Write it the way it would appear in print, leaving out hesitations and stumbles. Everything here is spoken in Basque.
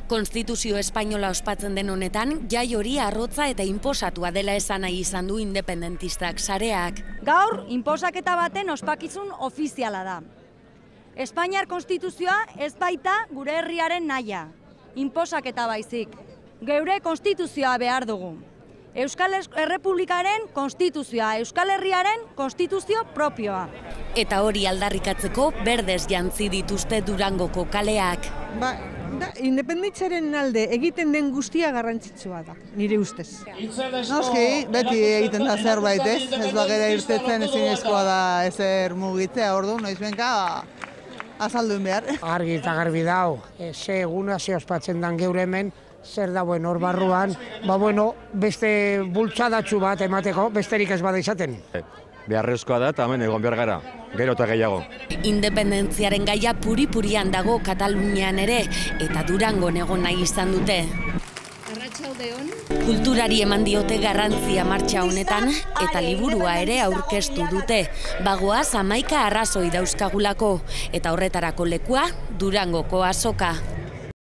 Konstituzio espainola ospatzen den honetan, jai hori arrotza eta inposatua dela esan nahi izan du independentistak sareak. Gaur, inposaketa baten ospakizun ofiziala da. Espainiar konstituzioa ez baita gure herriaren nahia. Inposaketa baizik. Geure konstituzioa behar dugu. Euskal Errepublikaren konstituzioa, Euskal Herriaren konstituzio propioa. Eta hori aldarrikatzeko berdez jantzi dituzte Durangoko kaleak. Independentzaren alde egiten den guztia garrantzitsua da, nire ustez. Noski, beti egiten da zerbait, ez? Ez bagera irtetzen ezinezkoa da ezer mugitzea, ordu, noizbenka azalduen behar. Argi eta garbi dau, ze eguna ze ospatzen dan geure hemen, zer dauen hor barruan, beste bultzadatxu bat emateko, besterik ez bada izaten. Beharrezkoa da eta hemen egon behar gara, gero eta gehiago. Independentziaren gaia puri-purian dago Katalunian ere, eta Durangon egon nahi izan dute. Kulturari eman diote garrantzia martxa honetan, eta liburua ere aurkeztu dute. Bagoaz 11 arrazoi dauzkagulako, eta horretarako lekua Durangoko azoka.